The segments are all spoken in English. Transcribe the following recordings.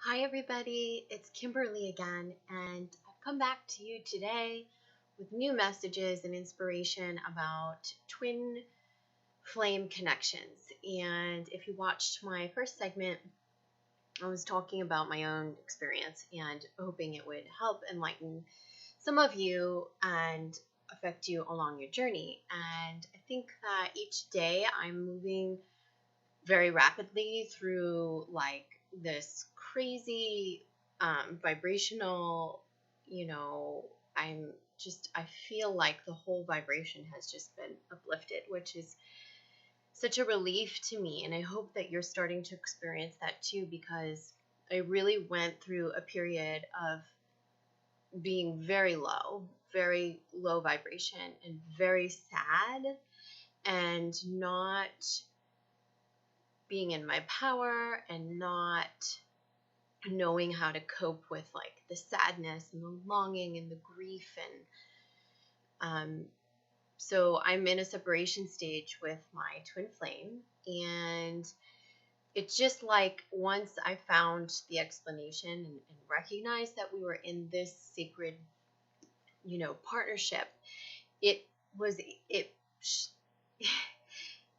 Hi, everybody. It's Kimberly again, and I've come back to you today with new messages and inspiration about twin flame connections. And if you watched my first segment, I was talking about my own experience and hoping it would help enlighten some of you and affect you along your journey. And I think that each day I'm moving very rapidly through like this crazy vibrational, you know, I feel like the whole vibration has just been uplifted, which is such a relief to me. And I hope that you're starting to experience that too, because I really went through a period of being very low vibration and very sad and not being in my power and not knowing how to cope with like the sadness and the longing and the grief and so I'm in a separation stage with my twin flame, and it's just like once I found the explanation and recognized that we were in this sacred partnership, it was it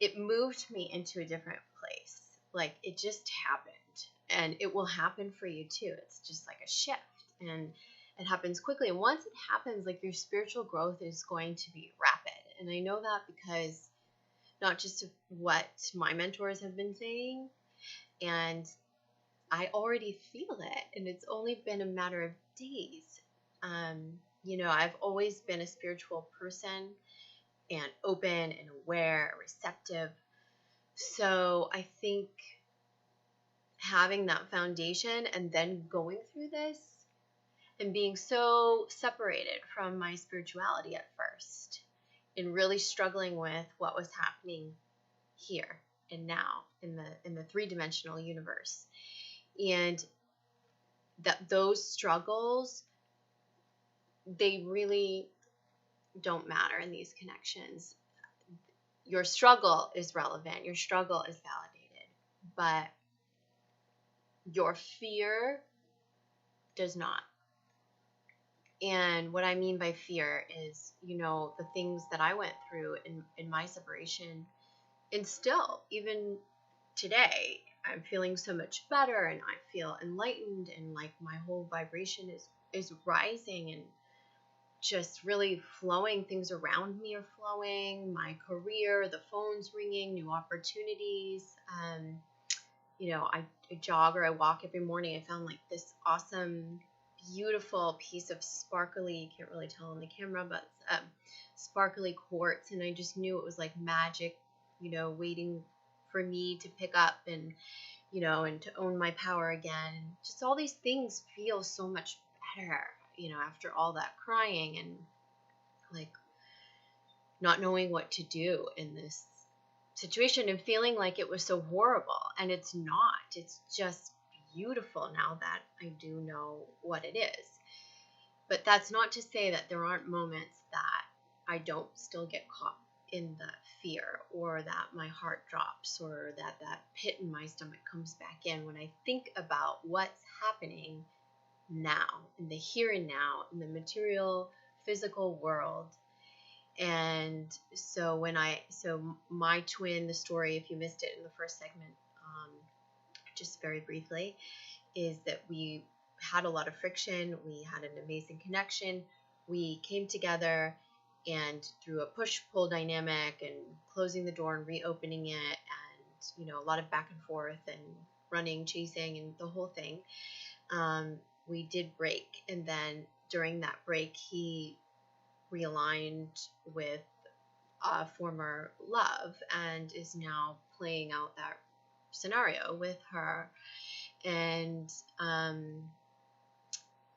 it moved me into a different place. Like it just happened. And it will happen for you too. It's just like a shift. And it happens quickly. And once it happens, like your spiritual growth is going to be rapid. And I know that because not just of what my mentors have been saying, and I already feel it. And it's only been a matter of days. I've always been a spiritual person and open and aware, receptive. So I think having that foundation and then going through this and being so separated from my spirituality at first and really struggling with what was happening here and now in the three-dimensional universe, and that those struggles, they really don't matter in these connections. Your struggle is relevant, your struggle is validated, but your fear does not. And what I mean by fear is, the things that I went through in my separation, and still, even today, I'm feeling so much better and I feel enlightened, and like my whole vibration is rising and just really flowing. Things around me are flowing, my career, the phone's ringing, new opportunities. I jog or I walk every morning. I found like this awesome, beautiful piece of sparkly, you can't really tell on the camera, but sparkly quartz. And I just knew it was like magic, waiting for me to pick up and, and to own my power again. And just all these things feel so much better, after all that crying and like not knowing what to do in this situation and feeling like it was so horrible. And it's not. It's just beautiful now that I do know what it is. But that's not to say that there aren't moments that I don't still get caught in the fear, or that my heart drops, or that pit in my stomach comes back in when I think about what's happening now, in the here and now, in the material, physical world. And so my twin, the story, if you missed it in the first segment, just very briefly, is that we had a lot of friction. We had an amazing connection. We came together, and through a push-pull dynamic and closing the door and reopening it, and a lot of back and forth and running, chasing, and the whole thing, we did break. And then during that break, he realigned with a former love and is now playing out that scenario with her. And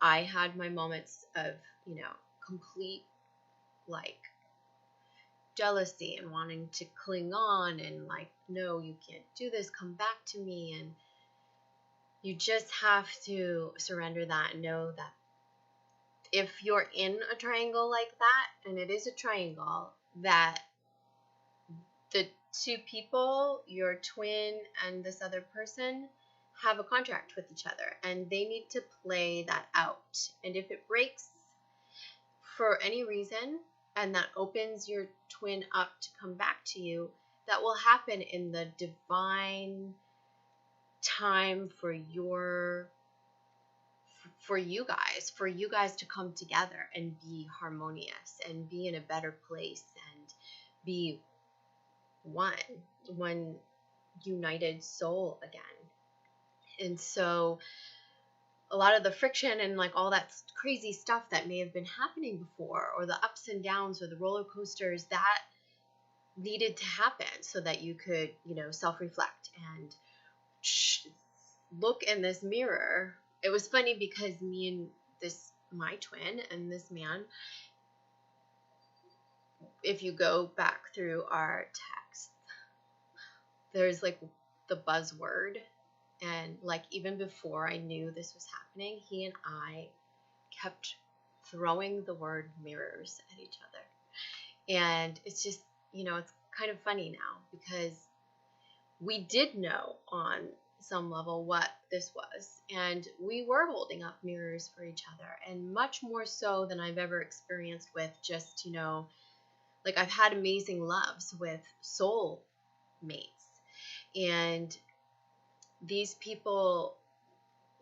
I had my moments of, complete like jealousy and wanting to cling on and like, no, you can't do this, come back to me. And you just have to surrender that and know that if you're in a triangle like that, and it is a triangle, that the two people, your twin and this other person, have a contract with each other, and they need to play that out. And if it breaks for any reason, and that opens your twin up to come back to you, that will happen in the divine time for you guys to come together and be harmonious and be in a better place and be one united soul again. And so a lot of the friction and like all that crazy stuff that may have been happening before, or the ups and downs or the roller coasters, that needed to happen so that you could, self-reflect and look in this mirror. It was funny because me and my twin and this man, if you go back through our texts, there's like the buzzword. And like even before I knew this was happening, he and I kept throwing the word mirrors at each other. And it's just, it's kind of funny now because we did know on some level what this was. And we were holding up mirrors for each other, and much more so than I've ever experienced with just, like I've had amazing loves with soul mates. And these people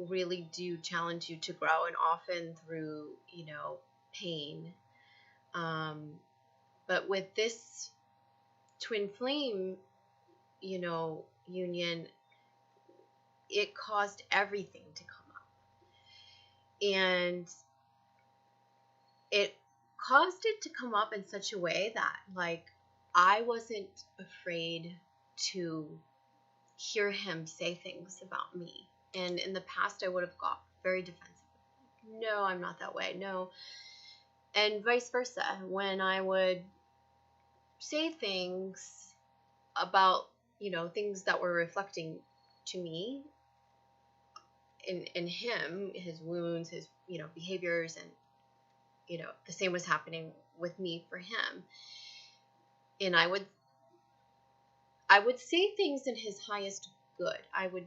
really do challenge you to grow, and often through, pain. But with this twin flame, union, it caused everything to come up. And it caused it to come up in such a way that, like, I wasn't afraid to hear him say things about me. And in the past, I would have got very defensive. No, I'm not that way. No. And vice versa. When I would say things about, things that were reflecting to me in him, his wounds, his, behaviors, and, the same was happening with me for him. And I would say things in his highest good. I would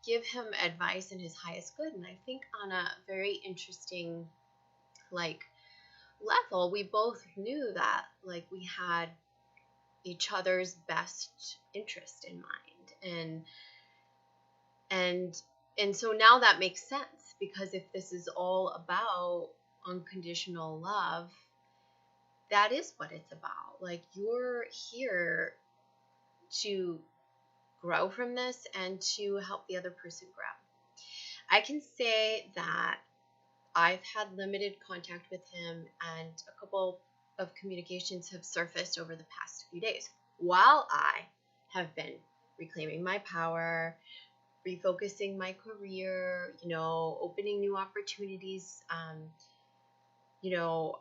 give him advice in his highest good. And I think on a very interesting, level, we both knew that, we had each other's best interest in mind. And so now that makes sense, because if this is all about unconditional love, that is what it's about. Like, you're here to grow from this and to help the other person grow. I can say that I've had limited contact with him, and a couple of communications have surfaced over the past few days, while I have been reclaiming my power, refocusing my career, opening new opportunities.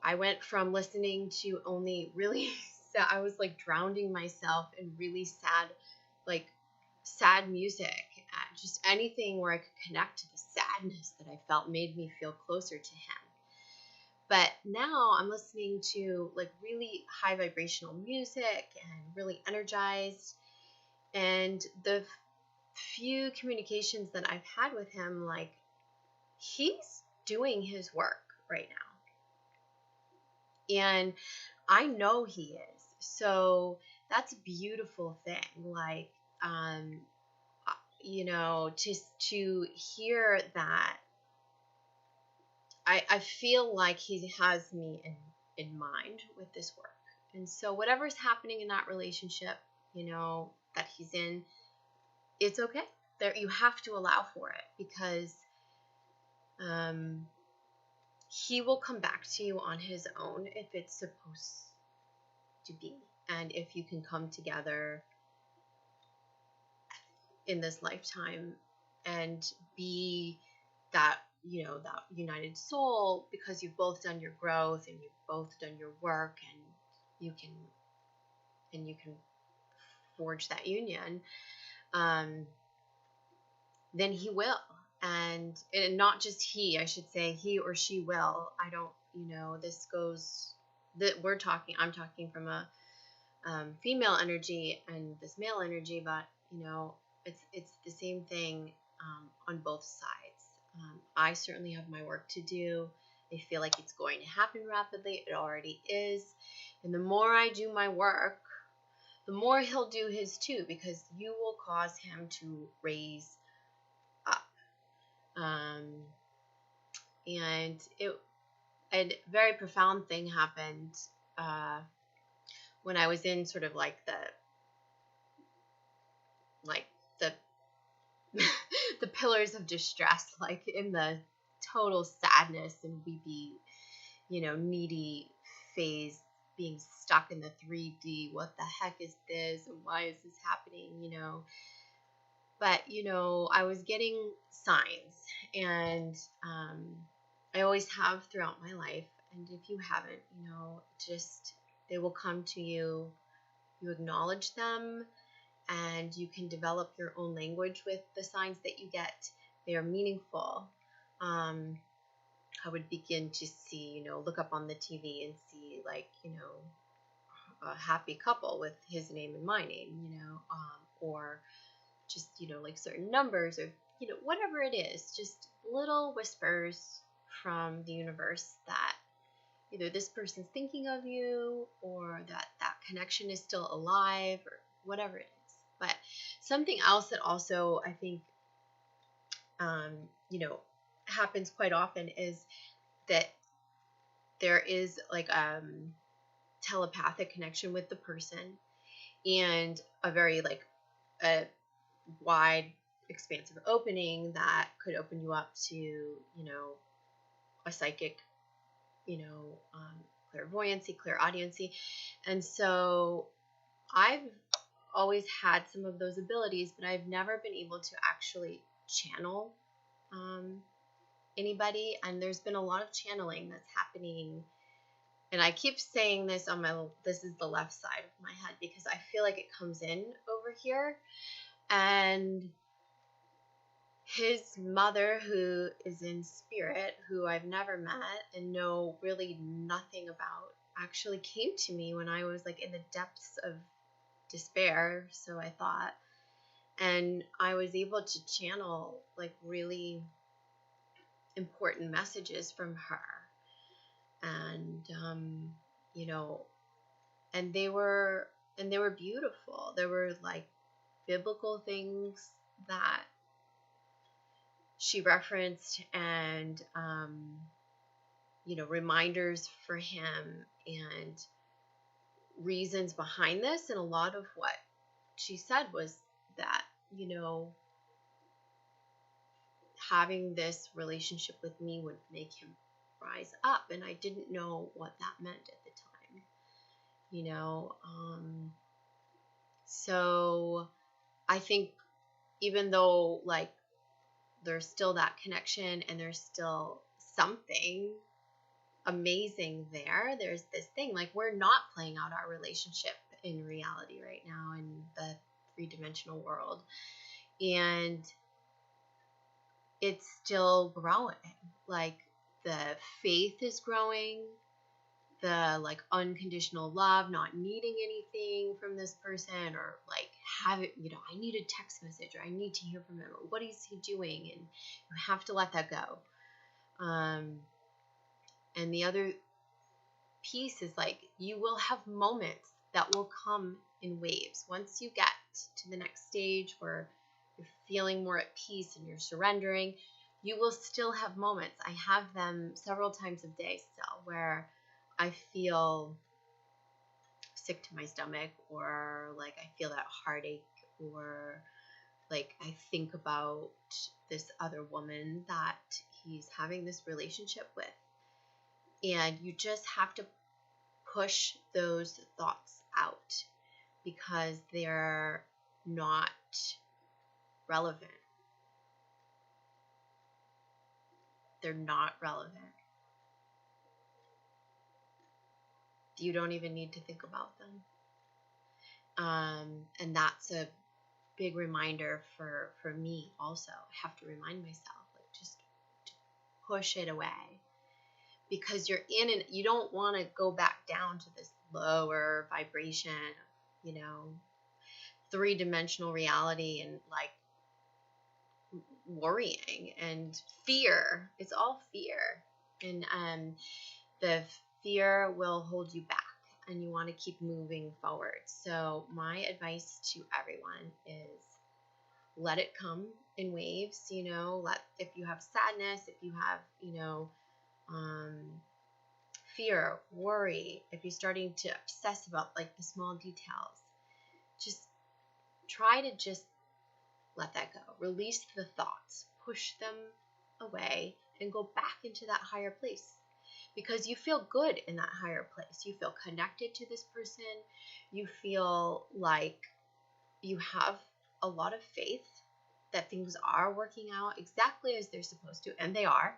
I went from listening to only really sad, I was like drowning myself in really sad music, just anything where I could connect to the sadness that I felt made me feel closer to him. But now I'm listening to really high vibrational music and really energized. And the few communications that I've had with him, he's doing his work right now. And I know he is. So that's a beautiful thing. Just to hear that, I feel like he has me in mind with this work. And so whatever's happening in that relationship, that he's in, it's okay. There, you have to allow for it, because he will come back to you on his own if it's supposed to be. And if you can come together in this lifetime and be that, that united soul, because you've both done your growth and you've both done your work, and you can forge that union, then he will. And not just he, I should say, he or she will. I don't, this goes, that I'm talking from a female energy and this male energy, but, it's the same thing. on both sides. I certainly have my work to do. I feel like it's going to happen rapidly. It already is. And the more I do my work, the more he'll do his too, because you will cause him to raise up. And a very profound thing happened when I was in sort of like the the pillars of distress, like in the total sadness and weepy, needy phase, being stuck in the 3D. What the heck is this? And why is this happening? But, I was getting signs, and I always have throughout my life. And if you haven't, just they will come to you. You acknowledge them, and you can develop your own language with the signs that you get. They are meaningful. I would begin to see, look up on the TV and see, like, a happy couple with his name and my name, or just, like certain numbers, or, whatever it is, just little whispers from the universe that either this person's thinking of you, or that connection is still alive, or whatever it is. But something else that also I think, happens quite often is that there is like telepathic connection with the person, and a very like a wide expansive opening that could open you up to, a psychic, clairvoyancy, clairaudiency. And so I've always had some of those abilities, but I've never been able to actually channel anybody. And there's been a lot of channeling that's happening. And I keep saying this this is the left side of my head, because I feel like it comes in over here. And his mother, who is in spirit, who I've never met and know really nothing about, actually came to me when I was like in the depths of despair, so I thought. And I was able to channel like really important messages from her. And and they were beautiful. There were like biblical things that she referenced, and reminders for him, and reasons behind this. And a lot of what she said was that, having this relationship with me would make him rise up. And I didn't know what that meant at the time, so I think even though like there's still that connection, and there's still something amazing there's this thing, like we're not playing out our relationship in reality right now in the three-dimensional world, and it's still growing. Like the faith is growing, the like unconditional love, not needing anything from this person, or like having, I need a text message, or I need to hear from him, or what is he doing, and you have to let that go. And the other piece is like, you will have moments that will come in waves. Once you get to the next stage where you're feeling more at peace and you're surrendering, you will still have moments. I have them several times a day still, where I feel sick to my stomach, or like I feel that heartache, or like I think about this other woman that he's having this relationship with. And you just have to push those thoughts out, because they're not relevant. They're not relevant. You don't even need to think about them. And that's a big reminder for me also. I have to remind myself, like, just to push it away. Because you're in it, you don't want to go back down to this lower vibration, three-dimensional reality, and like worrying and fear. It's all fear. And the fear will hold you back, and you want to keep moving forward. So my advice to everyone is let it come in waves. If you have sadness, if you have, fear, worry, if you're starting to obsess about like the small details, just try to just let that go. Release the thoughts, push them away, and go back into that higher place, because you feel good in that higher place. You feel connected to this person. You feel like you have a lot of faith that things are working out exactly as they're supposed to, and they are.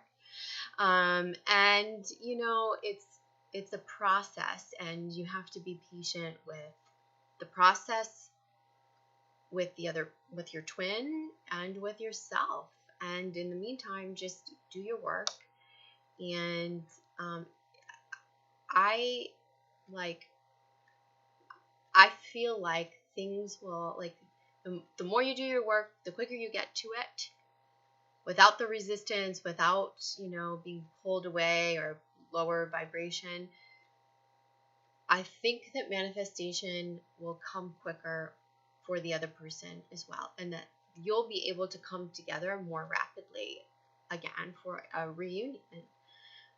And it's a process, and you have to be patient with the process, with your twin, and with yourself. And in the meantime, just do your work. And I feel like things will, like, the more you do your work, the quicker you get to it, without the resistance, without being pulled away or lower vibration. I think that manifestation will come quicker for the other person as well, and that you'll be able to come together more rapidly again for a reunion,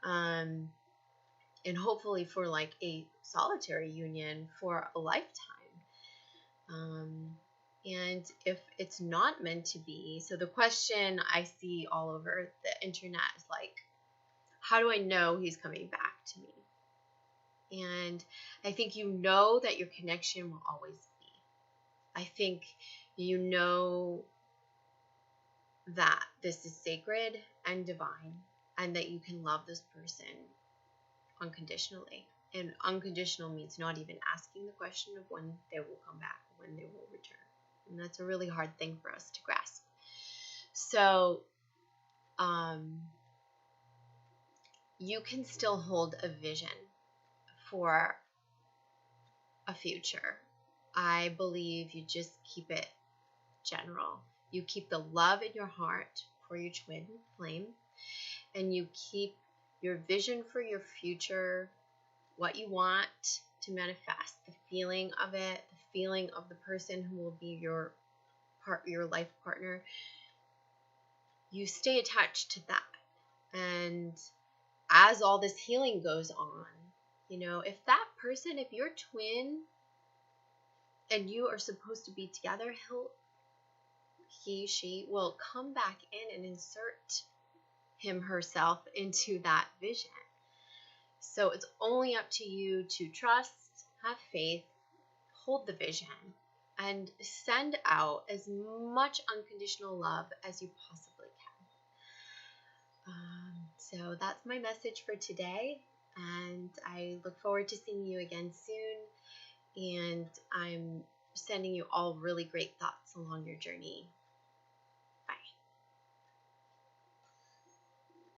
and hopefully for like a solitary union for a lifetime. And if it's not meant to be, so the question I see all over the internet is like, how do I know he's coming back to me? And I think that your connection will always be. I think that this is sacred and divine, and that you can love this person unconditionally. And unconditional means not even asking the question of when they will come back, when they will return. And that's a really hard thing for us to grasp. So, you can still hold a vision for a future. I believe you just keep it general. You keep the love in your heart for your twin flame, and you keep your vision for your future, what you want to manifest, the feeling of it, the feeling of the person who will be your life partner. You stay attached to that. And as all this healing goes on, if that person, if your twin and you are supposed to be together, she will come back in and insert herself into that vision. So it's only up to you to trust, have faith, hold the vision, and send out as much unconditional love as you possibly can. So that's my message for today, and I look forward to seeing you again soon. And I'm sending you all really great thoughts along your journey.